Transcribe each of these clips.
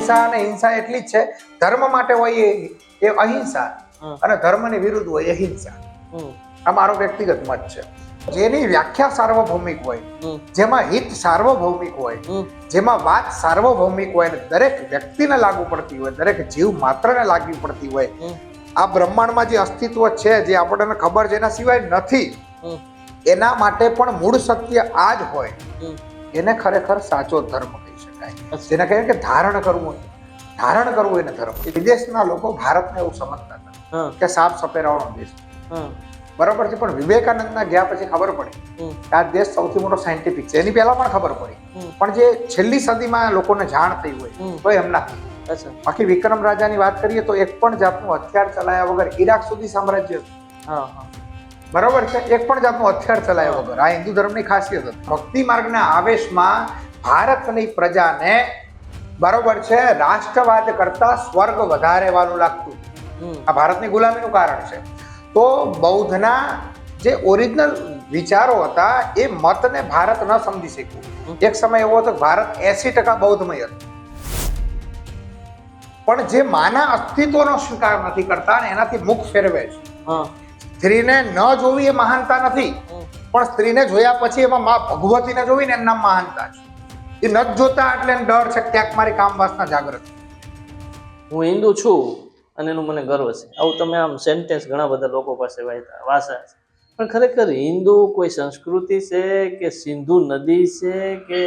અને હિંસા એટલી જ છે, ધર્મ માટે હોય એ અહિંસા અને ધર્મની વિરુદ્ધ હોય એ હિંસા. આ મારો વ્યક્તિગત મત છે. જેની વ્યાખ્યા સાર્વભૌમિક હોય, જેમાં હિત સાર્વભૌમિક હોય, જેમાં વાત સાર્વભૌમિક હોય અને દરેક વ્યક્તિને લાગુ પડતી હોય, દરેક જીવ માત્રને લાગુ પડતી હોય, આ બ્રહ્માંડમાં જે અસ્તિત્વ છે, જે આપણને ખબર છે એના સિવાય નથી, એના માટે પણ મૂળ સત્ય આ જ હોય, એને ખરેખર સાચો ધર્મ કહી શકાય. જેને કહે કે ધારણ કરવું એને ધર્મ. વિદેશના લોકો ભારતને એવું સમજતા હતા કે સાફ સફેરાવાનો દેશ, બરાબર છે. પણ વિવેકાનંદના ગયા પછી ખબર પડી કે આ દેશ સૌથી મોટો સાયન્ટિફિક છે. એની પહેલા પણ ખબર પડી, પણ જે છેલ્લી સદીમાં લોકોને જાણ થઈ હોય તો એમના. બાકી વિક્રમ રાજાની વાત કરીએ તો એક પણ જાતનું હથિયાર ચલાયા વગર ઈરાક સુધી સામ્રાજ્ય, બરાબર છે, એક પણ જાતનું હથિયાર ચલાયા વગર. આ હિન્દુ ધર્મની ખાસિયત હતી. ભક્તિ માર્ગના આવેશમાં ભારતની પ્રજાને, બરોબર છે, રાષ્ટ્રવાદ કરતા સ્વર્ગ વધારે વાલું લાગતું. આ ભારતની ગુલામીનું કારણ છે. તો બૌદ્ધના જે ઓરિજિનલ વિચારો હતા એ મતને ભારત ન સમજી શક્યું. એક સમય એવો હતો ભારત 80% બૌદ્ધમય હતું, પણ જે માના અસ્તિત્વનો સ્વીકાર નથી કરતા ને એનાથી મુખ ફેરવે છે. સ્ત્રીને ન જોવી એ મહાનતા નથી, પણ સ્ત્રીને જોયા પછી એમાં મા ભગવતીને જોવી ને એમ નામ મહાનતા છે. એ ન જોતા એટલે ડર છે, ક્યાંક મારી કામ વાસના જાગૃત. હું હિન્દુ છું અને એનું મને ગર્વ છે. આવું તમે આમ સેન્ટેન્સ ઘણા બધા લોકો પાસે વાંચ્યા છે. પણ ખરેખર હિન્દુ કોઈ સંસ્કૃતિ છે કે સિંધુ નદી છે કે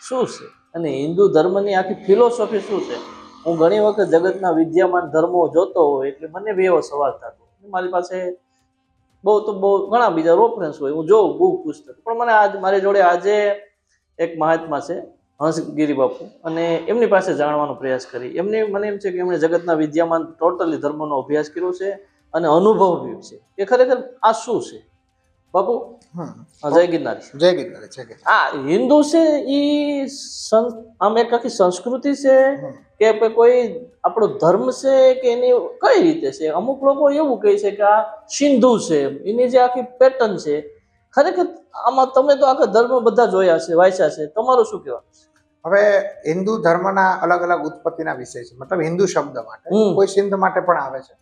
શું છે? અને હિન્દુ ધર્મની આખી ફિલોસોફી શું છે? હું ઘણી વખત જગતના વિદ્યમાન ધર્મો જોતો હોય એટલે મને બી એવો સવાલ થતો. મારી પાસે બહુ ઘણા બીજા રેફરન્સ હોય, હું જોઉં બુક પુસ્તક, પણ મારી જોડે આજે એક મહાત્મા છે હંસગીરી બાપુ, અને એમની પાસે જાણવાનો પ્રયાસ કરી. મને એમ છે કે એમણે જગતના વિદ્યમાન ટોટલી ધર્મનો અભ્યાસ કર્યો છે અને અનુભવ્યું છે કે ખરેખર આ શું છે. બાપુ જય ગિરનારી. જય ગિરનારી. આ હિન્દુ છે ઈ આમ એક આખી સંસ્કૃતિ છે કે કોઈ આપણો ધર્મ છે કે એની કઈ રીતે છે? અમુક લોકો એવું કહે છે કે આ સિંધુ છે, એની જે આખી પેટર્ન છે. ખરેખર આમાં તમે તો આખા ધર્મ બધા જોયા છે, વાંચ્યા છે, તમારું શું કહેવાનું છે? હવે હિન્દુ ધર્મના અલગ અલગ ઉત્પત્તિના વિષય છે. મતલબ હિન્દુ શબ્દ માટે કોઈ સિંધ માટે પણ આવે છે,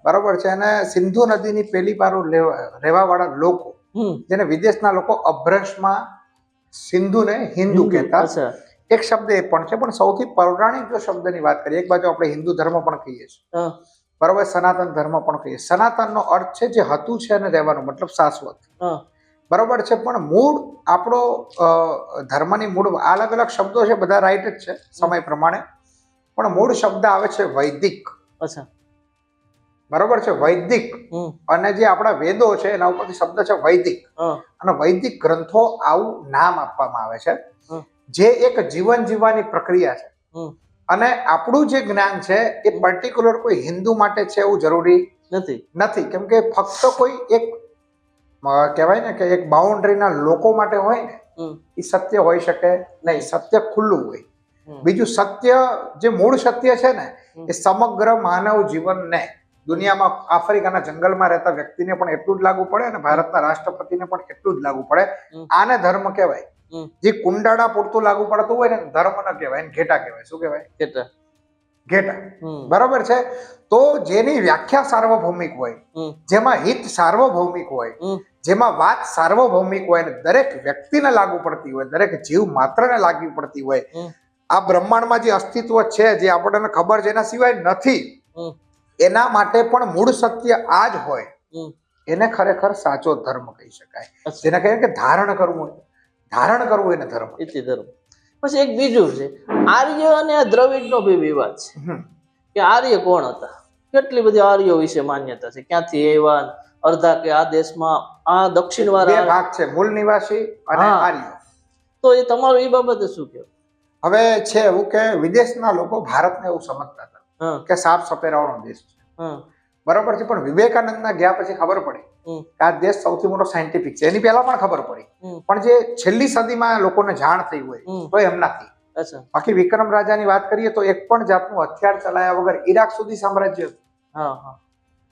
બરોબર છે. અને સિંધુ નદીની પેલી પારો રહેવા વાળા લોકો, જેને વિદેશના લોકો અભ્રંશમાં સિંધુને હિન્દુ કહેતા. એક શબ્દ એ પણ છે, પણ સૌથી પૌરાણિક જો શબ્દની વાત કરીએ, એક બાજુ આપણે હિન્દુ ધર્મ પણ કહીએ છીએ, બરોબર, સનાતન ધર્મ પણ કહીએ. સનાતનનો અર્થ છે જે હતું છે અને રહેવાનું, મતલબ શાશ્વત, બરોબર છે. પણ મૂળ આપણો ધર્મની મૂળ અલગ અલગ શબ્દો છે, બધા રાઈટ જ છે સમય પ્રમાણે, પણ મૂળ શબ્દ આવે છે વૈદિક. બરોબર છે, વૈદિક. અને જે આપણા વેદો છે એના ઉપરથી શબ્દ છે વૈદિક, અને વૈદિક ગ્રંથો આવું નામ આપવામાં આવે છે, જે એક જીવન જીવવાની પ્રક્રિયા છે. અને આપણું જે જ્ઞાન છે એ પર્ટિક્યુલર કોઈ હિન્દુ માટે છે એવું જરૂરી નથી, કેમ કે ફક્ત કોઈ એક કહેવાય ને કે એક બાઉન્ડ્રીના લોકો માટે હોય ને એ સત્ય હોઈ શકે નહીં. સત્ય ખુલ્લું હોય. બીજું સત્ય, જે મૂળ સત્ય છે ને, એ સમગ્ર માનવ જીવનને, દુનિયામાં આફ્રિકાના જંગલમાં રહેતા વ્યક્તિને પણ એટલું જ લાગુ પડે અને ભારતના રાષ્ટ્રપતિને પણ એટલું જ લાગુ પડે. આને ધર્મ કહેવાય. જે કુંડાળા પૂરતું લાગુ પડતું હોય ને ધર્મ ન કહેવાય, એને ઘેટા કહેવાય. શું કહેવાય? ઘેટા. બરાબર છે. તો જેની વ્યાખ્યા સાર્વભૌમિક હોય, જેમાં હિત સાર્વભૌમિક હોય, જેમાં વાત સાર્વભૌમિક હોય અને દરેક વ્યક્તિને લાગુ પડતી હોય, દરેક જીવ માત્રને લાગુ પડતી હોય, આ બ્રહ્માંડમાં જે અસ્તિત્વ છે, જે આપણને ખબર છે એના સિવાય નથી, એના માટે પણ મૂળ સત્ય આ જ હોય, એને ખરેખર સાચો ધર્મ કહી શકાય. જેને કહે કે ધારણ કરવું એને ધર્મ. પછી એક બીજું છે, આર્ય અને દ્રવિડનો બી વિવાદ છે કે આર્ય કોણ હતા. કેટલી બધી આર્યો વિશે માન્યતા છે, ક્યાંથી આવ્યા, અડધા કે આ દેશમાં આ દક્ષિણ વાળા બે ભાગ છે, મૂળ નિવાસી અને આર્ય. તો એ તમારું એ બાબતે શું કહેવું? હવે છે એવું કે વિદેશના લોકો ભારતને એવું સમજતા હતા કે સાફ સફેરાવાનો દેશ છે, બરાબર છે. પણ વિવેકાનંદના ગયા પછી ખબર પડી કે આ દેશ સૌથી મોટો સાયન્ટિફિક છે. એની પહેલા પણ ખબર પડી, પણ જે છેલ્લી સદીમાં લોકોને જાણ થઈ હોય તો એમનાથી. બાકી વિક્રમ રાજાની વાત કરીએ તો એક પણ જાતનું હથિયાર ચલાયા વગર ઈરાક સુધી સામ્રાજ્ય હતું,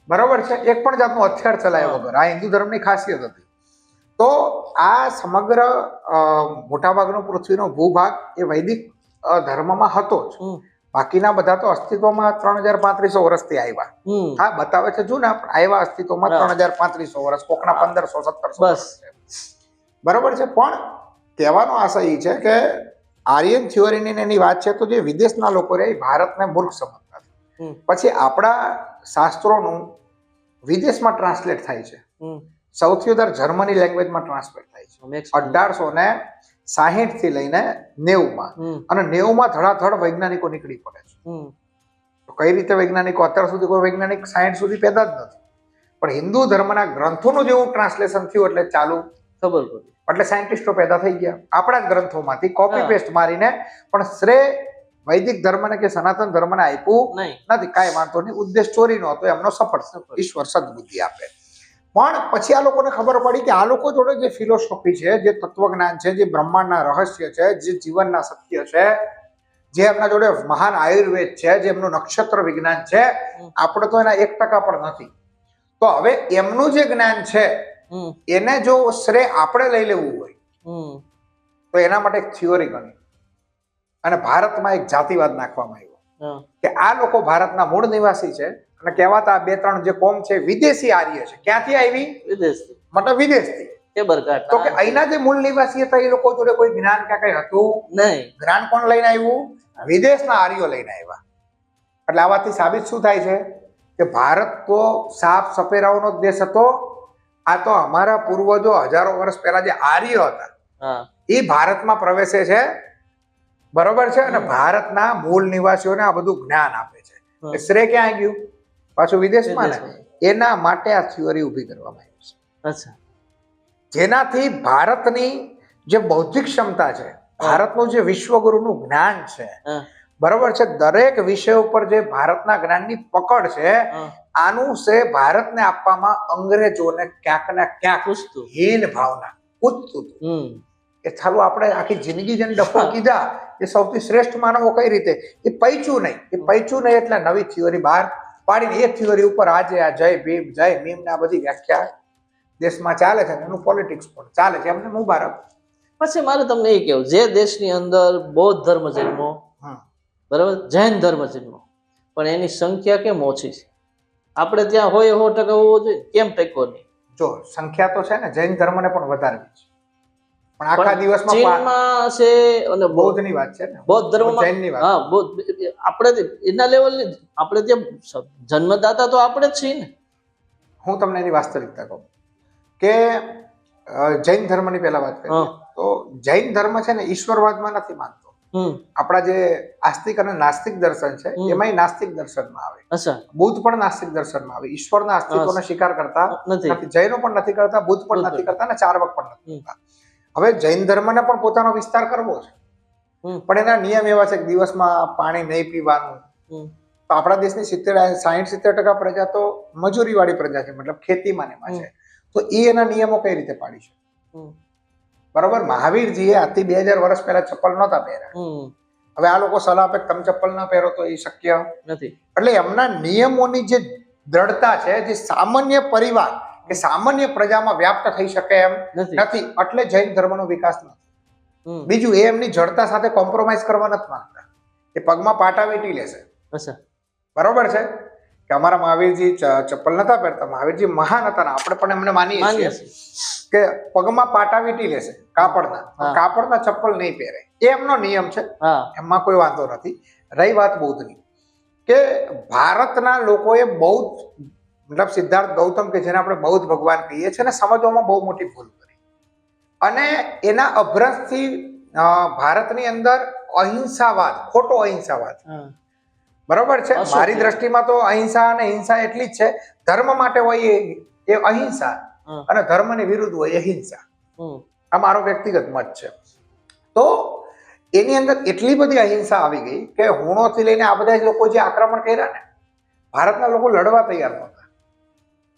બરાબર છે. એક પણ જાતનું હથિયાર ચલાયા વગર. આ હિન્દુ ધર્મની ખાસિયત હતી. તો આ સમગ્ર મોટાભાગનો પૃથ્વીનો ભૂભાગ એ વૈદિક ધર્મમાં હતો જ. બાકીના બધા તો અસ્તિત્વમાં 3500 વર્ષથી આવ્યા. હા, બતાવે છે જૂના, પણ આવ્યા અસ્તિત્વમાં 3500 વર્ષ, કોકના 1500-1700 વર્ષ છે. બરોબર છે. પણ કહેવાનો આશય એ છે કે આર્યન થિયોરીની એની વાત છે, તો જે વિદેશના લોકો રહે ભારતને મૂર્ખ સમજતા છે. પછી આપણા શાસ્ત્રોનું વિદેશમાં ટ્રાન્સલેટ થાય છે. સૌથી વધારે જર્મની લેંગ્વેજમાં ટ્રાન્સલેટ થાય છે 1860 થી લઈને 90માં, અને 90માં ધડાધડ વૈજ્ઞાનિકો નીકળી પડે છે. તો કઈ રીતે વૈજ્ઞાનિકો? અત્યાર સુધી કોઈ વૈજ્ઞાનિક 60 સુધી પેદા જ નથી, પણ હિન્દુ ધર્મના ગ્રંથોનું જેવું ટ્રાન્સલેશન થયું એટલે ચાલુ ખબર પડી, એટલે સાયન્ટિસ્ટો પેદા થઈ ગયા આપણા જ ગ્રંથોમાંથી કોપી પેસ્ટ મારીને. પણ શ્રેય વૈદિક ધર્મને કે સનાતન ધર્મને આપ્યું નથી. કાંઈ વાંધો નહીં, ઉદ્દેશ ચોરીનો હતો, એમનો સફળ. ઈશ્વર સદબુદ્ધિ આપે. પણ પછી આ લોકોને ખબર પડી કે આ લોકો જોડે જે ફિલોસોફી છે, જે તત્વજ્ઞાન છે, જે બ્રહ્માંડના રહસ્ય છે, જે જીવનના સત્ય છે, જે એમના જોડે મહાન આયુર્વેદ છે, જે એમનું નક્ષત્ર વિજ્ઞાન છે, આપણે તો એના 1% પણ નથી. તો હવે એમનું જે જ્ઞાન છે એને જો શ્રેય આપણે લઈ લેવું હોય તો એના માટે એક થિયોરી ગણી અને ભારતમાં એક જાતિવાદ નાખવામાં આવ્યો કે આ લોકો ભારતના મૂળ નિવાસી છે અને કહેવાતા 2-3 જે કોમ છે વિદેશી આર્ય છે. ક્યાંથી આવી? વિદેશથી. મતલબ વિદેશથી. તો કે અહીંના જે મૂળ નિવાસી હતા એ લોકો જોડે કોઈ જ્ઞાન કે કઈ હતું નહીં. જ્ઞાન કોણ લઈને આવ્યું? વિદેશના આર્યો લઈને આવ્યા. એટલે આ વાતથી સાબિત શું થાય છે કે ભારત તો સાપ સપેરાઓનો દેશ હતો. આ તો અમારા પૂર્વજો હજારો વર્ષ પહેલા જે આર્ય હતા એ ભારતમાં પ્રવેશે છે. બરોબર છે. અને ભારતના મૂળ નિવાસીઓને આ બધું જ્ઞાન આપે છે. શ્રેય ક્યાં ગયું? પાછું વિદેશમાં ને. એના માટે આ થિયોરી ઊભી કરવામાં આવી છે. જેનાથી ભારતની જે બૌદ્ધિક ક્ષમતા છે, ભારતનું જે વિશ્વગુરુનું જ્ઞાન છે, બરોબર છે, દરેક વિષય ઉપર જે ભારતના જ્ઞાનની પકડ છે, આનું છે ભારતને આપવામાં અંગ્રેજોને ક્યાંક ને ક્યાંક હીન ભાવના ઉઠતું હતું. એ ચાલુ આપણે આખી જિંદગી જેને ડફો કીધા એ સૌથી શ્રેષ્ઠ માનવો કઈ રીતે? એ પૈચું નહીં. એ પૈચું નહીં એટલે નવી થિયોરી બહાર પાડીને એ થિયોરી ઉપર આજે આ જય ભીમ જય મીમ ને આ બધી વ્યાખ્યા દેશમાં ચાલે છે, એનું પોલિટિક્સ પણ ચાલે છે. એમને મુબારક. પછી મારે તમને એ કહેવું, જે દેશની અંદર બૌદ્ધ ધર્મ જન્મો, બરાબર, જૈન ધર્મ જન્મો, પણ એની સંખ્યા કેમ ઓછી છે? આપણે ત્યાં હોય 100% હોવો જોઈએ, કેમ ટકો નહીં? જો સંખ્યા તો છે ને, જૈન ધર્મને પણ વધારવી છે, પણ આખા દિવસમાં ચીનમાં છે અને બૌદ્ધની વાત છે ને, બૌદ્ધ ધર્મમાં જૈનની વાત. હા, બૌદ્ધ આપણે એના લેવલની આપણે ત્યાં જન્મદાતા તો આપણે જ છીએ ને. હું તમને એની વાસ્તવિકતા કહું કે જૈન ધર્મની પહેલા વાત કરીએ તો જૈન ધર્મ છે ને ઈશ્વરવાદમાં નથી માનતો. આપણા જે આસ્તિક અને નાસ્તિક દર્શન છે એમાં નાસ્તિક દર્શનમાં આવે. બુદ્ધ પણ નાસ્તિક દર્શનમાં આવે. ઈશ્વરના અસ્તિત્વનો સ્વીકાર કરતા નથી. જૈનો પણ નથી કરતા, બુદ્ધ પણ નથી કરતા, અને ચાર્વક પણ નથી કરતા. હવે જૈન ધર્મને પણ પોતાનો વિસ્તાર કરવો છે, પણ એના નિયમ એવા છે કે દિવસમાં પાણી નહીં પીવાનું. તો આપણા દેશની 60-70% પ્રજા તો મજૂરી વાળી પ્રજા છે, મતલબ ખેતીમાં એમાં છે. તો એ એના નિયમો કઈ રીતે પાડી છે? બરોબર. મહાવીરજીએ આજથી 2000 વર્ષ પહેલા ચપ્પલ નહોતા પહેર્યા. હવે આ લોકો સલાહ આપે તમે ચપ્પલ ના પહેરો તો એ શક્ય નથી. એટલે એમના નિયમોની જે દ્રઢતા છે, જે સામાન્ય પરિવાર કે સામાન્ય પ્રજામાં વ્યાપ્ત થઈ શકે એમ નથી. એટલે જૈન ધર્મનો વિકાસ નથી. બીજું, એ એમની જડતા સાથે કોમ્પ્રોમાઇઝ કરવા નથી માંગતા. એ પગમાં પાટા વીંટી લેશે. બરોબર છે કે અમારા મહાવીરજી ચપ્પલ નતા પહેરતા, મહાવીરજી મહાન હતા, આપણે પણ એમને માનીએ છીએ કે પગમાં પાટા વીંટી લેશે કાપડના ચપ્પલ નહીં પહેરે. એ એમનો નિયમ છે, એમાં કોઈ વાંધો નથી. રહી વાત બૌદ્ધની, કે ભારતના લોકોએ બૌદ્ધ મતલબ સિદ્ધાર્થ ગૌતમ કે જેને આપણે બૌદ્ધ ભગવાન કહીએ છીએ ને, સમજવામાં બહુ મોટી ભૂલ કરી. અને એના અભ્યાસથી ભારતની અંદર અહિંસાવાદ, ખોટો અહિંસાવાદ, બરોબર છે. મારી દ્રષ્ટિમાં તો અહિંસા અને હિંસા એટલી જ છે. ધર્મ માટે હોય એ અહિંસા અને ધર્મની વિરુદ્ધ હોય એ હિંસા. આ મારો વ્યક્તિગત મત છે. તો એની અંદર એટલી બધી અહિંસા આવી ગઈ કે હુણોથી લઈને આ બધા લોકો જે આક્રમણ કર્યા ને, ભારતના લોકો લડવા તૈયાર નહોતા.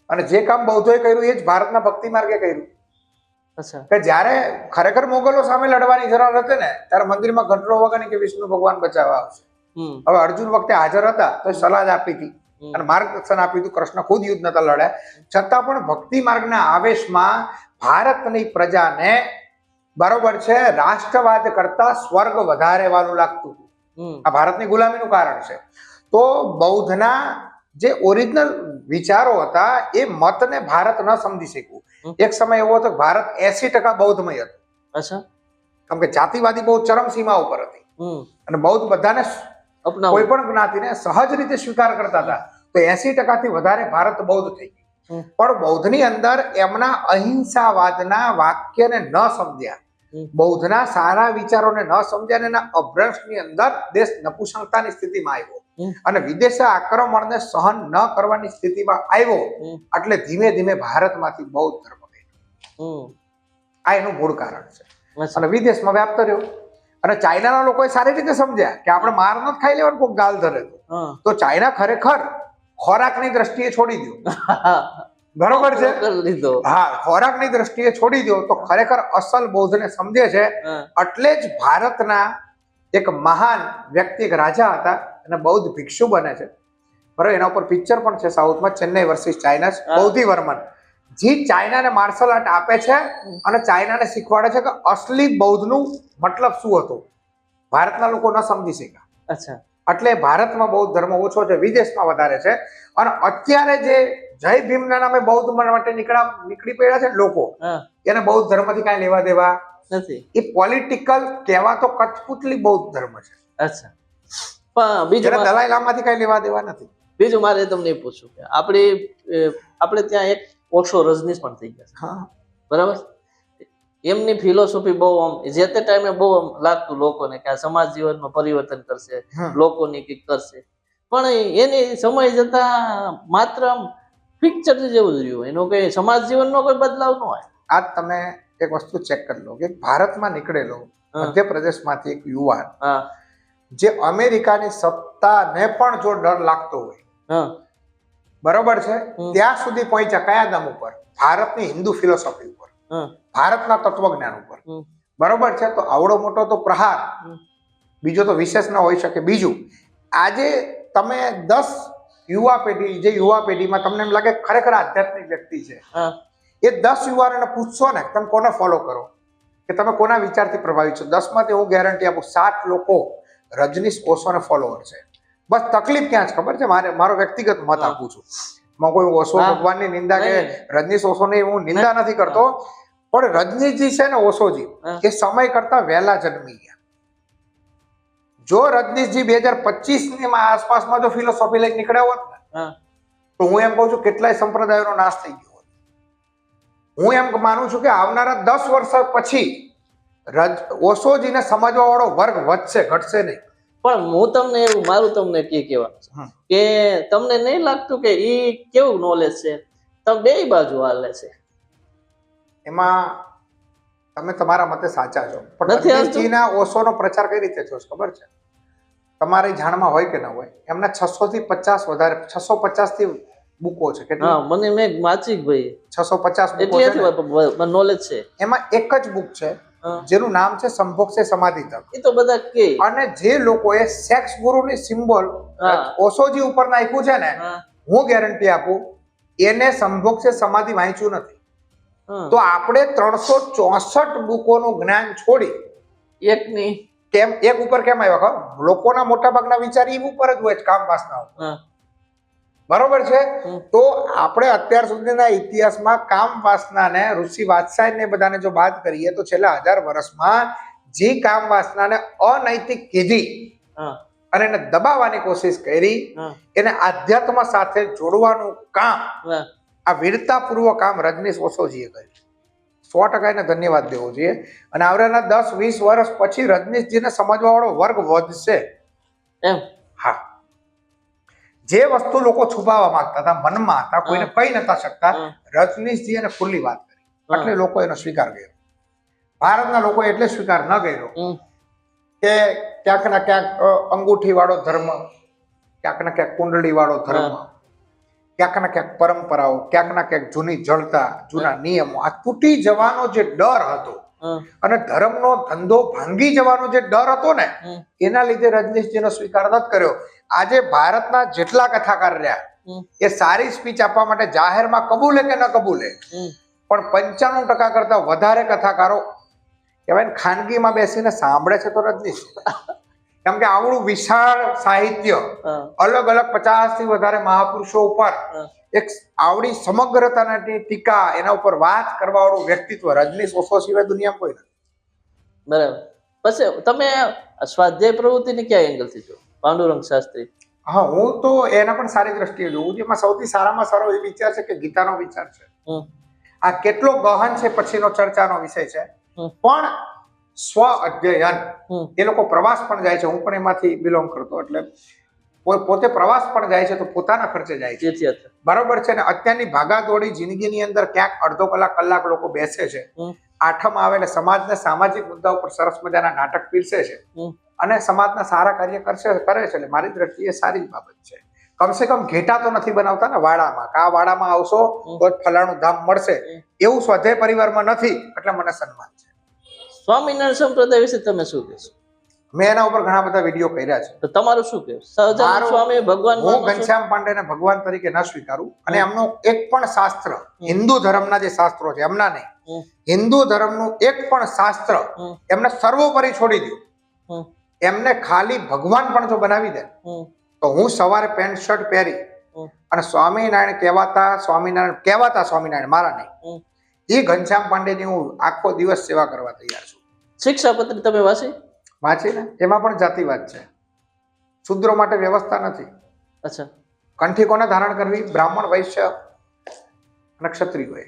અને જે કામ બૌદ્ધોએ કર્યું એ જ ભારતના ભક્તિ માર્ગે કર્યું. કે જ્યારે ખરેખર મોગલો સામે લડવાની જરૂર હતી ને, ત્યારે મંદિરમાં ઘંટડો વગાડી કે વિષ્ણુ ભગવાન બચાવવા આવશે. હવે અર્જુન વખતે હાજર હતા તો સલાહ જ આપી હતી અને માર્ગદર્શન આપ્યું હતું. કૃષ્ણ ખુદ યુદ્ધ નતા લડ્યા, છતાં પણ ભક્તિ માર્ગના આવેશમાં ભારતની પ્રજાને બરોબર છે રાષ્ટ્રવાદ કરતા સ્વર્ગ વધારે વાલું લાગતું હતું. આ ભારતની ગુલામીનું કારણ છે. તો બૌદ્ધના જે ઓરિજિનલ વિચારો હતા એ મતને ભારત ન સમજી શક્યું. એક સમય એવો હતો કે ભારત 80% બૌદ્ધમય હતું. અચ્છા. કેમ કે જાતિવાદી બહુ ચરમસીમા ઉપર હતી અને બૌદ્ધ બધાને કોઈ પણ જ્ઞાતિને સહજ રીતે સ્વીકાર કરતા હતા. તો 80% થી વધારે ભારત બૌદ્ધ થઈ ગયું. પણ બૌદ્ધની અંદર એમના અહિંસાવાદના વાક્યને ન સમજ્યા, બૌદ્ધના સારા વિચારોને ન સમજ્યા, એના અભ્રંશની અંદર દેશ નપુંસકતાની સ્થિતિમાં આવ્યો અને વિદેશી આક્રમણને સહન ન કરવાની સ્થિતિમાં આવ્યો. એટલે ધીમે ધીમે ભારતમાંથી બૌદ્ધ ધર્મ ગયો. આ એનું મૂળ કારણ છે અને વિદેશમાં વ્યાપ્ત રહ્યો. અને ચાઇનાના લોકોએ સારી રીતે સમજ્યા કે આપણે માર ન ખાઈ લેવાનું કોઈ ગાલ ધરે તો ચાઇના ખરેખર ખોરાકની દ્રષ્ટિએ છોડી દો. બરોબર છે. હા, ખોરાકની દ્રષ્ટિએ છોડી દો તો ખરેખર અસલ બૌદ્ધને સમજે છે. એટલે જ ભારતના એક મહાન વ્યક્તિ, એક રાજા હતા અને બૌદ્ધ ભિક્ષુ બને છે. બરાબર, એના ઉપર પિક્ચર પણ છે સાઉથમાં, ચેન્નઈ વર્સિસ ચાઇના, બૌદ્ધિવર્મન. જે ચાઇનાને માર્શલ આર્ટ આપે છે અને ચાઇનાને શીખવાડે છે કે અસલી બૌદ્ધનું મતલબ શું હતો. ભારતના લોકો ન સમજી શક્યા. અચ્છા. એટલે ભારતમાં બૌદ્ધ ધર્મ ઓછો છે, વિદેશમાં વધારે છે. અને અત્યારે જે જય ભીમના નામે બૌદ્ધ માટે નીકળી પડ્યા છે લોકો, એને બૌદ્ધ ધર્મથી કાંઈ લેવા દેવા નથી. એ પોલિટિકલ કહેવાતો કઠપુતલી બૌદ્ધ ધર્મ છે. અચ્છા. પણ બીજું દલાઈ લામાથી કાંઈ લેવા દેવા નથી. બીજું મારે તમને પૂછવું કે આપણે ત્યાં એક ઓશો રજનીશ પણ થઈ ગયા. હા, બરાબર. એમની ફિલોસોફી બહુ આમ જે તે ટાઈમે બહુ આમ લાગતું લોકોને કે આ સમાજ જીવનમાં પરિવર્તન કરશે, લોકોની કંઈક કરશે. પણ એની સમય જતા માત્ર આમ પિક્ચર જેવું જ રહ્યું, એનો કઈ સમાજ જીવનનો કોઈ બદલાવ ન હોય. આજ તમે એક વસ્તુ ચેક કરી લો કે ભારતમાં નીકળેલો મધ્યપ્રદેશમાંથી એક યુવાન જે અમેરિકાની સત્તાને પણ જો ડર લાગતો હોય, બરોબર છે, ત્યાં સુધી પહોંચ્યા કયા દમ ઉપર? ભારતની હિન્દુ ફિલોસોફી ઉપર, ભારતના તત્વજ્ઞાન ઉપર. બરોબર છે. તો આવડો મોટો તો પ્રહાર બીજો તો વિશેષ ન હોઈ શકે. બીજું, આજે તમે 10 યુવા પેઢીમાં તમને એમ લાગે ખરેખર આધ્યાત્મિક વ્યક્તિ છે, એ 10 યુવાનોને પૂછશો ને તમે કોને ફોલો કરો કે તમે કોના વિચારથી પ્રભાવિત છો, 10 માંથી હું ગેરંટી આપું 7 લોકો રજનીશ ઓશોને ફોલોવર છે. બસ તકલીફ ક્યાં છે ખબર છે? મારો વ્યક્તિગત મત આપું છું. હું કોઈ ઓશો ભગવાનની નિંદા કે રજનીશ ઓશોની હું નિંદા નથી કરતો, પણ રજનીશજી છે ને, ઓશોજી એ સમય કરતા વહેલા જન્મી ગયા. જો રજનીશજી 2025 ની આસપાસમાં જો ફિલોસોફી લઈને નીકળ્યા હોત ને, તો હું એમ કહું છું કેટલાય સંપ્રદાયોનો નાશ થઈ ગયો હોત. હું એમ માનું છું કે આવનારા 10 વર્ષ પછી ઓશોજીને સમજવા વાળો વર્ગ વધશે, ઘટશે નહીં. પણ હું તમને એવું મારું તમને કહેવાનું છે કે તમને નહીં લાગતું કે ઈ કેવું નોલેજ છે, તમે બે બાજુ હાલે છે. એમાં તમે તમારા મતે સાચા છો, પણ રજનીશજીના ઓશોનો પ્રચાર કઈ રીતે થયો ખબર છે? તમારી જાણમાં હોય કે ન હોય, એમના 650 થી બુકો છે. કેટલી? મને મેં વાંચી ભાઈ 650 બુકો છે, નોલેજ છે. એમાં એક જ બુક છે જેનું નામ છે સંભોગસે સમાધિ તક. એ તો બધા કે, અને જે લોકોએ સેક્સ ગુરુની સિમ્બોલ ઓશોજી ઉપર નાખ્યું છે ને, હું ગેરંટી આપું એને સંભોગસે સમાધિ વાંચ્યું નથી. તો આપણે 364 બુકોનું જ્ઞાન છોડી એક ઉપર કેમ આવ્યા ખબર? લોકોના મોટા ભાગના વિચાર એ ઉપર જ હોય છે, કામ વાસનાઓ. બરોબર છે. તો આપણે અત્યાર સુધીના ઇતિહાસમાં કામ વાસનાને, ઋષિ વાત્સાયન ને બધાને જો વાત કરીએ તો છેલ્લા 1000 વર્ષમાં જે કામ વાસનાને અનૈતિક કીધી અને એને દબાવવાની કોશિશ કરી, એને આધ્યાત્મ સાથે જોડવાનું કામ, આ વીરતાપૂર્વક કામ રજનીશ ઓશોજીએ કર્યું. 100% એને ધન્યવાદ દેવો જોઈએ. અને આવનારા 10-20 વર્ષ પછી રજનીશજીને સમજવા વાળો વર્ગ વધશે. હા, જે વસ્તુ લોકો છુપાવવા માંગતા હતા, મનમાં હતા, કોઈને કહી નતા શકતા, રજનીશજી એને ખુલ્લી વાત કરી, એટલે લોકો એનો સ્વીકાર કર્યો. ભારતના લોકો એટલે સ્વીકાર ન કર્યો કે ક્યાંક ના ક્યાંક અંગૂઠી વાળો ધર્મ, ક્યાંક ના ક્યાંક કુંડળી વાળો ધર્મ, ક્યાંક ના ક્યાંક પરંપરાઓ, ક્યાંક ના ક્યાંક જૂની જડતા, જૂના નિયમો, આ તૂટી જવાનો જે ડર હતો અને ધર્મનો ધંધો ભાંગી જવાનો જે ડર હતો ને, એના લીધે રજનીશજીનો સ્વીકાર નથી કર્યો. આજે ભારતના જેટલા કથાકાર રહ્યા એ સારી સ્પીચ આપવા માટે જાહેરમાં કબૂલે કે ન કબૂલે, પણ 95% કરતા વધારે કથાકારો કહેવાય ને ખાનગીમાં બેસીને સાંભળે છે તો રજનીશ. કેમ કે આવડું વિશાળ સાહિત્ય, અલગ અલગ 50 થી વધારે મહાપુરુષો ઉપર એક આવડી સમગ્રતાની ટીકા, એના ઉપર વાત કરવા વાળું વ્યક્તિત્વ રજનીશ ઓશો સિવાય દુનિયામાં કોઈ નથી. બરાબર. પછી તમે સ્વાધ્યાય પ્રવૃત્તિને કયા એંગલથી જો પાંડુરંગ શાસ્ત્રી? હા, હું તો એના પણ સારી દ્રષ્ટિએ જોઉં. જેમાં સૌથી સારામાં સારો એ વિચાર છે કે ગીતાનો વિચાર છે. આ કેટલો ગહન છે પછીનો ચર્ચાનો વિષય છે, પણ સ્વ અધ્યયન, એ લોકો પ્રવાસ પણ જાય છે, હું પણ એમાંથી બિલોંગ કરતો, એટલે પોતે પ્રવાસ પણ જાય છે તો પોતાના ખર્ચે જાય છે. બરોબર છે ને. અત્યારની ભાગાદોડી જિંદગીની અંદર ક્યાંક અડધો કલાક લોકો બેસે છે, આઠમ આવે એટલે સમાજને સામાજિક મુદ્દા ઉપર સરસ મજાના નાટક પીરસે છે અને સમાજના સારા કાર્ય કરે છે. એટલે મારી દ્રષ્ટિએ સારી બાબત છે. કમસે કમ ઘેટા તો નથી બનાવતા ને વાડામાં, કે આ વાડામાં આવશો તો જ ફલાણું ધામ મળશે, એવું સ્વાધ્યાય પરિવારમાં નથી, એટલે મને સન્માન છે. સ્વામિનારાયણ સંપ્રદાય વિશે તમે શું કહેશો? મેં એના ઉપર ઘણા બધા વિડીયો કર્યા છે. તો તમારું શું કહેવું? સહજાનંદ સ્વામી ભગવાન? હું ઘનશ્યામ પાંડેને ભગવાન તરીકે ન સ્વીકારું, અને એમનું એક પણ શાસ્ત્ર, હિન્દુ ધર્મના જે શાસ્ત્રો છે એમના નહીં, હિન્દુ ધર્મનું એક પણ શાસ્ત્ર એમને સર્વોપરી છોડી દઉં. એમને ખાલી ભગવાન પણ જો બનાવી દે તો હું સવારે પેન્ટ શર્ટ પહેરી અને સ્વામિનારાયણ સ્વામિનારાયણ મારા નહીં, એ ઘનશ્યામ પાંડેની હું આખો દિવસ સેવા કરવા તૈયાર છું. શિક્ષાપત્રી તમે વાંચી ને એમાં પણ જાતિવાદ છે. શુદ્રો માટે વ્યવસ્થા નથી. અચ્છા. કંઠી કોને ધારણ કરવી? બ્રાહ્મણ, વૈશ્ય અને ક્ષત્રિયોએ.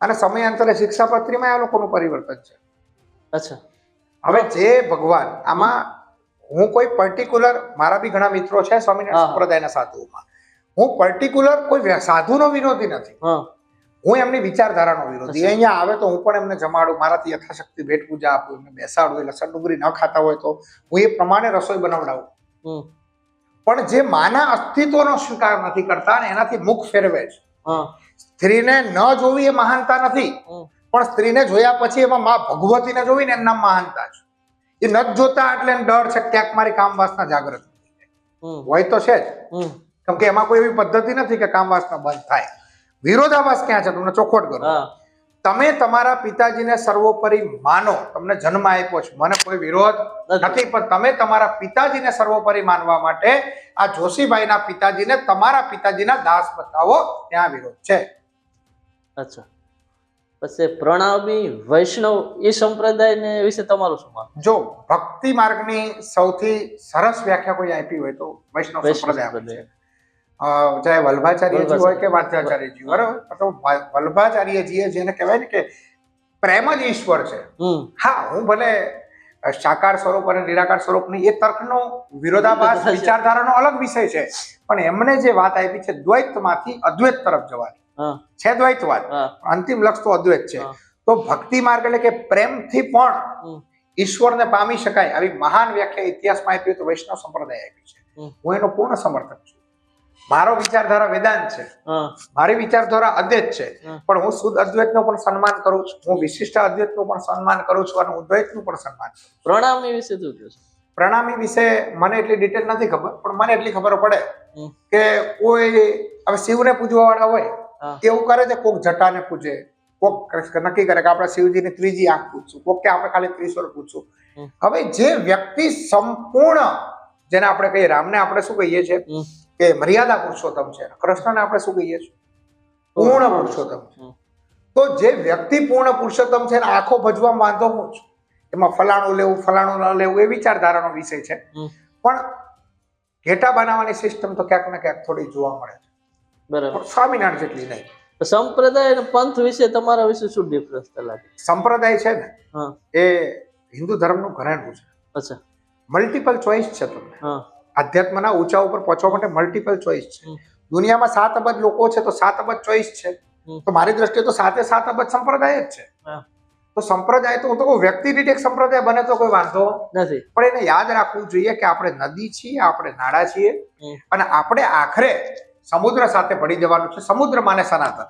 અને સમયાંતરે શિક્ષાપત્રીમાં આ લોકોનું પરિવર્તન છે. અચ્છા. હવે જે ભગવાન, આમાં હું કોઈ પર્ટિક્યુલર, મારા બી ઘણા મિત્રો છે સ્વામિનારાયણ સંપ્રદાયના સાધુઓમાં, હું પર્ટિક્યુલર કોઈ સાધુનો વિરોધી નથી, હું એમની વિચારધારાનો વિરોધી. અહીંયા આવે તો હું પણ એમને જમાડું, મારાથી યથાશક્તિ ભેટ પૂજા આપું, એમને બેસાડું, લસણ ડુંગળી ન ખાતા હોય તો હું એ પ્રમાણે રસોઈ બનાવડાવું. પણ જે માના અસ્તિત્વનો સ્વીકાર નથી કરતા ને એનાથી મુખ ફેરવે છે. સ્ત્રીને ન જોવી એ મહાનતા નથી, પણ સ્ત્રીને જોયા પછી એમાં મા ભગવતીને જોવી ને એમ નામ મહાનતા છે. એ નથી જોતા એટલે ડર છે ક્યાંક મારી કામ વાસના જાગૃત હોય તો છે જ, કેમ કે એમાં કોઈ એવી પદ્ધતિ નથી કે કામ વાસના બંધ થાય. વિરોધાભાસ ક્યાં છે? તમને ચોખવટ કરું, તમે તમારા પિતાજીને સર્વોપરી માનો, તમને જન્મ આપ્યો છે, મને કોઈ વિરોધ નથી, પણ તમે તમારા પિતાજીને સર્વોપરી માનવા માટે આ જોશીભાઈના પિતાજીને તમારા પિતાજીના દાસ બતાવો, ત્યાં વિરોધ છે. અચ્છા. પછી પ્રણામી વૈષ્ણવ એ સંપ્રદાયને વિશે તમારું શું માનવું? જો ભક્તિ માર્ગની સૌથી સરસ વ્યાખ્યા કોઈ આપી હોય તો વૈષ્ણવ સંપ્રદાય છે. ચાહે વલ્ભાચાર્યજી હોય કે વાત્યાચાર્યજી, બરાબર? તો વલ્ભાચાર્યજીએ જેને કહેવાય ને કે પ્રેમ જ ઈશ્વર છે. હા, હું ભલે સાકાર સ્વરૂપ અને નિરાકાર સ્વરૂપની એ તર્કનો વિરોધાભાસ વિચારધારાનો અલગ વિષય છે, પણ એમને જે વાત આપી છે દ્વૈતમાંથી અદ્વૈત તરફ જવાની છે, દ્વૈતવાદ, અંતિમ લક્ષ્ય તો અદ્વૈત છે. તો ભક્તિ માર્ગ એટલે કે પ્રેમથી પણ ઈશ્વરને પામી શકાય આવી મહાન વ્યાખ્યા ઇતિહાસમાં આપી તો વૈષ્ણવ સંપ્રદાય આપી છે. હું એનો પૂર્ણ સમર્થક છું. મારો વિચારધારા વેદાંત છે, મારી વિચારધારા અદ્વૈત છે, પણ હું શુદ્ધ અદ્વૈતનું પણ સન્માન કરું છું, હું વિશિષ્ટ અદ્વૈતનું પણ સન્માન કરું છું અને અદ્વૈતનું પણ સન્માન કરું છું. પ્રણામી વિશે શું કહો છો? પ્રણામી વિશે મને એટલી ડિટેલ નથી ખબર, પણ મને એટલી ખબર પડે કે કોઈ હવે શિવને પૂજવા વાળા હોય એવું કરે છે, કોક જટાને પૂજે, કોક નક્કી કરે કે આપણે શિવજીની ત્રીજી આંખ પૂછશું, કોક કે આપણે ખાલી ત્રિશૂળ પૂછશું. હવે જે વ્યક્તિ સંપૂર્ણ, જેને આપણે કહીએ, રામને આપણે શું કહીએ છીએ કે મર્યાદા પુરુષોત્તમ છે, કૃષ્ણને આપણે શું કહીએ છીએ? પૂર્ણ પુરુષોત્તમ છે. તો જે વ્યક્તિ પૂર્ણ પુરુષોત્તમ છે આંખો ભજવામાં વાંધો હું છું, એમાં ફલાણું લેવું ફલાણું ન લેવું એ વિચારધારાનો વિષય છે, પણ ઘેટા બનાવવાની સિસ્ટમ તો ક્યાંક ને ક્યાંક થોડી જોવા મળે છે. બરાબર. સ્વામિનારાયણ જેટલી નહીં. સંપ્રદાય અને પંથ વિશે તમારા વિશે શું ડિફરન્સ લાગે? સંપ્રદાય છે ને એ હિન્દુ ધર્મનું ઘરેણું છે. અચ્છા. મલ્ટિપલ ચોઇસ છે. તમને આધ્યાત્મના ઊંચા ઉપર પહોંચવા માટે મલ્ટિપલ ચોઇસ છે. દુનિયામાં 7 અબજ લોકો છે તો 7 અબજ ચોઇસ છે, તો મારી દ્રષ્ટિએ તો 7 અબજ સંપ્રદાય જ છે. તો સંપ્રદાય તો હું તો કહું વ્યક્તિ દીઠ એક સંપ્રદાય બને તો કોઈ વાંધો નથી, પણ એને યાદ રાખવું જોઈએ કે આપણે નદી છીએ, આપણે નાળા છીએ અને આપણે આખરે સમુદ્ર સાથે ભળી જવાનું છે. સમુદ્ર માને સનાતન,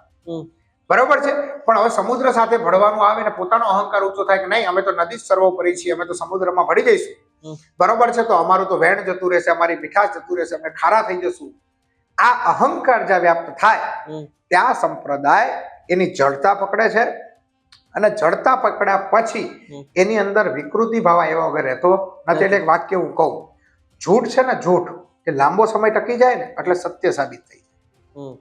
બરોબર છે, પણ હવે સમુદ્ર સાથે ભળવાનું આવે ને પોતાનો અહંકાર ઊંચો થાય કે નહીં અમે તો નદી જ સર્વોપરી છીએ, અમે તો સમુદ્રમાં ભળી જઈશું, બરોબર છે, તો અમારું તો વેણ જતું રહેશે, અમારી મીઠાશ જતું રહેશે, અમે ખારા થઈ જશું. આ અહંકાર જ્યાં વ્યાપ્ત થાય ત્યાં સંપ્રદાય એની જડતા પકડે છે, અને જડતા પકડ્યા પછી એની અંદર વિકૃતિ ભાવ આવ્યા વગર રહેતો નથી. એટલે એક વાક્ય હું કહું, જૂઠ છે ને, જૂઠ એ લાંબો સમય ટકી જાય ને એટલે સત્ય સાબિત થઈ જાય.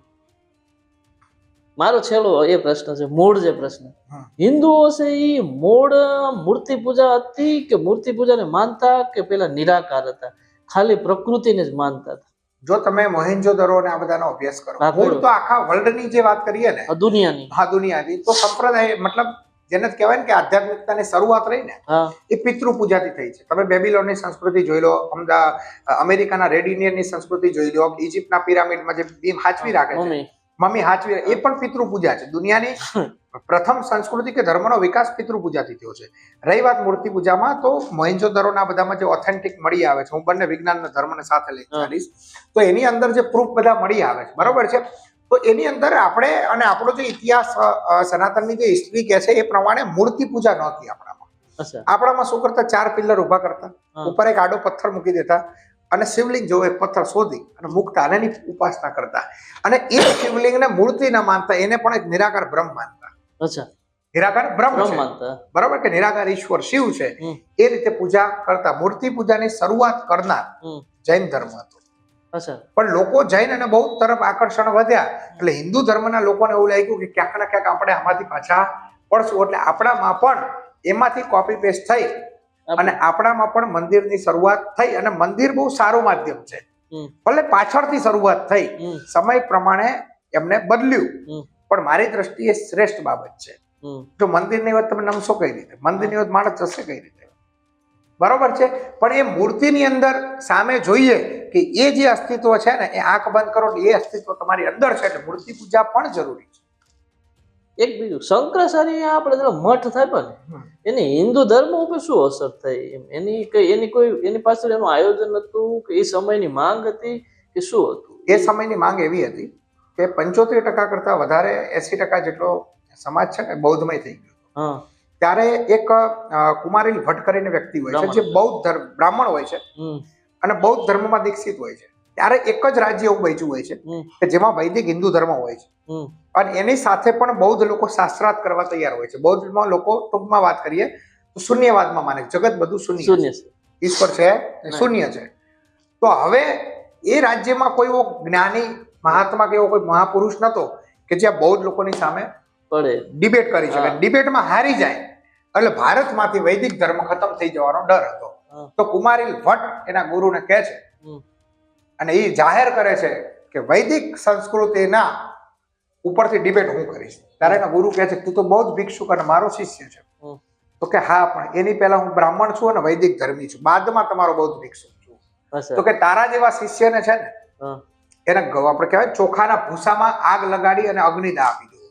મારો છેલ્લો એ પ્રશ્ન છે, મૂળ જે પ્રશ્ન, હિન્દુઓ છે એ મૂળ મૂર્તિ પૂજા હતી કે મૂર્તિ પૂજાને માનતા કે પેલા નિરાકાર હતા, ખાલી પ્રકૃતિને જ માનતા હતા? જો તમે મોહેન્જો-દરો અને આ બધાનો અભ્યાસ કરો, મૂળ તો આખા વર્લ્ડની જે વાત કરીએ ને, દુનિયાની, હા દુનિયાની, તો સંપ્રદાય મતલબ જેને કહેવાય ને કે આધ્યાત્મિકતાની શરૂઆત રહી ને એ પિતૃ પૂજાથી થઈ છે. તમે બેબીલોનની સંસ્કૃતિ જોઈ લો, અમેરિકાના રેડ ઇન્ડિયનની સંસ્કૃતિ જોઈ લો, ઇજિપ્તના પિરામિડમાં જે બીમ હાચવી રાખે છે, મમ્મી હાચવી, એ પણ પિતૃ પૂજા છે. દુનિયાની પ્રથમ સંસ્કૃતિ કે ધર્મનો વિકાસ પિતૃ પૂજાથી થયો છે. રહી વાત મૂર્તિ પૂજામાં, તો મોહેન્જો-દરોના બધામાં જે ઓથેન્ટિક મળી આવે છે, હું બંને વિજ્ઞાન ધર્મને સાથે લઈ ચાલીશ, તો એની અંદર જે પ્રૂફ બધા મળી આવે છે, બરોબર છે, તો એની અંદર આપણે અને આપણો જે ઇતિહાસ સનાતનની જે હિસ્ટ્રી કહે છે એ પ્રમાણે મૂર્તિ પૂજા નહોતી આપણામાં. આપણામાં શું કરતા, 4 પિલ્લર ઉભા કરતા, ઉપર એક આડો પથ્થર મૂકી દેતા અને શિવલિંગ જેવો એક પથ્થર શોધી અને મૂકતા અને એની ઉપાસના કરતા, અને એ શિવલિંગને મૂર્તિ ના માનતા, એને પણ એક નિરાકાર બ્રહ્મ માનતા. નિરાકાર બ્રહ્મ છે, બરોબર, કે નિરાકાર ઈશ્વર શિવ છે, એ રીતે પૂજા કરતા. મૂર્તિ પૂજાની શરૂઆત કરનાર જૈન ધર્મ હતો. પણ લોકો જૈન અને બૌદ્ધ તરફ આકર્ષણ વધ્યા એટલે હિન્દુ ધર્મના લોકોને એવું લાગ્યું કે ક્યાંક ને ક્યાંક આપણે આમાંથી પાછા પડશું, એટલે આપણામાં પણ એમાંથી કોપી પેસ્ટ થઈ અને આપણામાં પણ મંદિરની શરૂઆત થઈ. અને મંદિર બહુ સારું માધ્યમ છે, ભલે પાછળથી શરૂઆત થઈ, સમય પ્રમાણે એમને બદલ્યું, પણ મારી દ્રષ્ટિએ શ્રેષ્ઠ બાબત છે. જો મંદિરની વાત તમે નમશો કઈ રીતે, મંદિરની વાત માણસ જશે કઈ રીતે, બરોબર છે, પણ એ મૂર્તિની અંદર સામે જોઈએ કે એ જે અસ્તિત્વ છે ને, એ આંખ બંધ કરો એ અસ્તિત્વ તમારી અંદર છે, એટલે મૂર્તિ પૂજા પણ જરૂરી છે. એક બીજું, શંકરાચાર્ય આપણે મઠ થાય પણ એની હિન્દુ ધર્મ ઉપર શું અસર થઈ? એની પાછળ એનું આયોજન હતું કે એ સમયની માંગ હતી કે શું હતું? એ સમયની માંગ એવી હતી કે 75% કરતા વધારે 80% જેટલો સમાજ છે ને બૌદ્ધમય થઈ ગયો. ત્યારે એક કુમારીલ ભટ્ટ કરીને વ્યક્તિ હોય છે, જે બૌદ્ધ ધર્મ બ્રાહ્મણ હોય છે અને બૌદ્ધ ધર્મમાં દીક્ષિત હોય છે. ત્યારે એક જ રાજ્ય એવું બચ્યું હોય છે કે જેમાં વૈદિક હિન્દુ ધર્મ હોય છે, અને એની સાથે પણ બૌદ્ધ લોકો શાસ્ત્રાર્થ કરવા તૈયાર હોય છે. બૌદ્ધમાં લોકો ટૂંકમાં વાત કરીએ તો શૂન્યવાદમાં માને, જગત બધું શૂન્ય છે, ઈશ્વર છે શૂન્ય છે. તો હવે એ રાજ્યમાં કોઈ એવો જ્ઞાની મહાત્મા કે એવો કોઈ મહાપુરુષ નતો કે જ્યાં બૌદ્ધ લોકોની સામે ડિબેટ કરી શકે. ડિબેટમાં હારી જાય એટલે ભારતમાંથી વૈદિક ધર્મ ખતમ થઈ જવાનો ડર હતો. તો કુમારીલ ભટ્ટ એના ગુરુને કહે છે અને એ જાહેર કરે છે કે વૈદિક સંસ્કૃતિના ઉપરથી ડિબેટ હું કરીશ. ત્યારે એના ગુરુ કહે છે તું તો બૌદ્ધ ભિક્ષુક અને મારો શિષ્ય છે. તો કે હા, પણ એની પહેલા હું બ્રાહ્મણ છું અને વૈદિક ધર્મી છું, બાદમાં તમારો બૌદ્ધ ભિક્ષુક છું. તો કે તારા જેવા શિષ્યને છે ને એને આપણે કહેવાય ચોખાના ભૂસામાં આગ લગાડી અને અગ્નિદાહ આપી દેવો.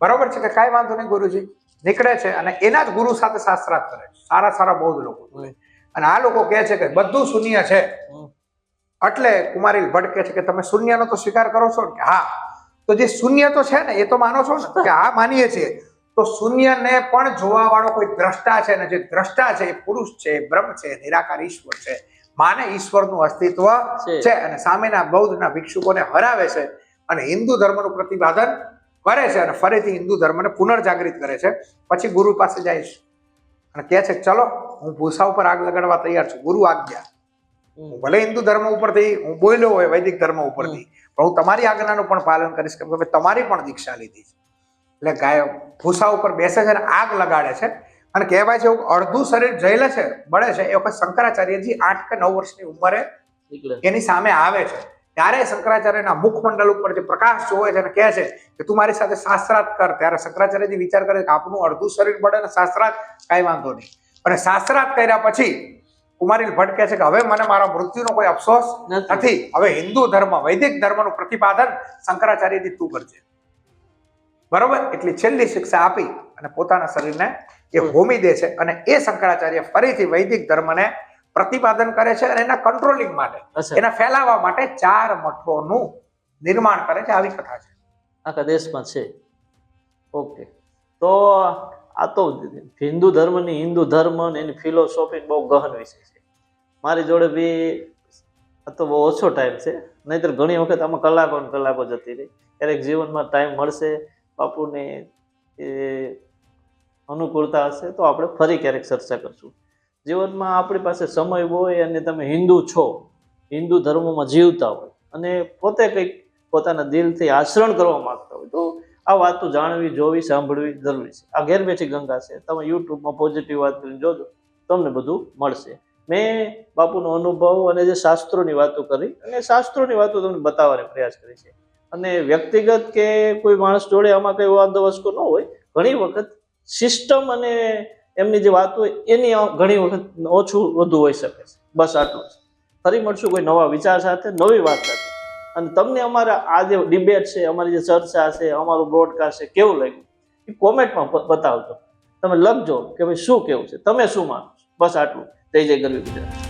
બરોબર છે કે કાંઈ વાંધો નહીં, ગુરુજી નીકળે છે અને એના જ ગુરુ સાથે શાસ્ત્રાર્થ કરે છે, સારા સારા બૌદ્ધ લોકો. અને આ લોકો કહે છે કે બધું શૂન્ય છે. એટલે કુમારીલ ભટ્ટ કહે છે કે તમે શૂન્યનો તો સ્વીકાર કરો છો કે હા, તો જે શૂન્ય તો છે ને એ તો માનો છો ને કે હા માનીએ છીએ. તો શૂન્યને પણ જોવા વાળો કોઈ દ્રષ્ટા છે ને, જે દ્રષ્ટા છે એ પુરુષ છે, બ્રહ્મ છે, નિરાકાર ઈશ્વર છે, માને ઈશ્વરનું અસ્તિત્વ છે. અને સામેના બૌદ્ધના ભિક્ષુકોને હરાવે છે અને હિન્દુ ધર્મનું પ્રતિપાદન કરે છે અને ફરીથી હિન્દુ ધર્મને પુનર્જાગૃત કરે છે. પછી ગુરુ પાસે જાય છે અને કહે છે ચલો હું ભૂસા ઉપર આગ લગાડવા તૈયાર છું, ગુરુ આજ્ઞા. હું ભલે હિન્દુ ધર્મ ઉપરથી હું બોલ્યો હોય, વૈદિક ધર્મ ઉપરથી, પણ હું તમારી આજ્ઞાનું પણ પાલન કરીશ કે તમારી પણ દીક્ષા લીધી છે. એટલે ગાય ભૂસા ઉપર બેસે છે અને આગ લગાડે છે. અને કહેવાય છે અડધું શરીર જયેલે છે, બળે છે. એ વખત શંકરાચાર્યજી 8 કે 9 વર્ષની ઉંમરે એની સામે આવે છે. ત્યારે શંકરાચાર્યના મુખમંડળ ઉપર જે પ્રકાશ જોવે છે અને કહે છે કે તું મારી સાથે શાસ્ત્રાર્થ કર. ત્યારે શંકરાચાર્યજી વિચાર કરે કે આપણું અડધું શરીર બળે ને શાસ્ત્રાર્થ, કાંઈ વાંધો નહીં. અને શાસ્ત્રાર્થ કર્યા પછી કુમારીલ ભટ્ટ કહે છે કે હવે મને મારા મૃત્યુનો કોઈ અફસોસ નથી. હવે હિન્દુ ધર્મ, વૈદિક ધર્મનું પ્રતિપાદન શંકરાચાર્યજી તું કરજે. બરોબર, એટલી છેલ્લી શિક્ષા આપી અને પોતાના શરીરને એ હોમી દે છે. અને એ શંકરાચાર્ય ફરીથી વૈદિક ધર્મને પ્રતિપાદન કરે છે અને એના કંટ્રોલિંગ માટે, એના ફેલાવવા માટે 4 મઠોનું નિર્માણ કરે છે. આવી કથા છે, આખા દેશમાં છે. ઓકે, તો આ તો હિન્દુ ધર્મની હિન્દુ ધર્મ અને એની ફિલોસોફી બહુ ગહન વિષય છે. મારી જોડે બી આ તો બહુ ઓછો ટાઈમ છે, નહીતર ઘણી વખત આમાં કલાકો ને કલાકો જતી રહી. ક્યારેક જીવનમાં ટાઈમ મળશે બાપુને એ અનુકૂળતા હશે તો આપણે ફરી ક્યારેક ચર્ચા કરશું. જીવનમાં આપણી પાસે સમય હોય અને તમે હિન્દુ છો, હિન્દુ ધર્મમાં જીવતા હોય અને પોતે કંઈક પોતાના દિલથી આચરણ કરવા માંગતા હોય તો આ વાતો જાણવી, જોવી, સાંભળવી જરૂરી છે. આ ઘેર બેઠી ગંગા છે, તમે યુટ્યુબમાં પોઝિટિવ વાત કરીને જોજો, તમને બધું મળશે. મેં બાપુનો અનુભવ અને જે શાસ્ત્રોની વાતો કરી અને શાસ્ત્રોની વાતો તમને બતાવવાનો પ્રયાસ કરી છે. અને વ્યક્તિગત કે કોઈ માણસ જોડે આમાં કઈ વાંધો ન હોય. ઘણી વખત સિસ્ટમ અને એમની જે વાત હોય એની ઘણી વખત ઓછું વધુ હોઈ શકે છે. બસ આટલું છે. ફરી મળશું કોઈ નવા વિચાર સાથે, નવી વાત સાથે. અને તમને અમારા આ જે ડિબેટ છે, અમારી જે ચર્ચા છે, અમારું બ્રોડકાસ્ટ છે, કેવું લાગ્યું એ કોમેન્ટમાં બતાવજો. તમે લખજો કે ભાઈ શું કેવું છે, તમે શું માનો છો. બસ આટલું. જય જય ગરવી ગુજરાત.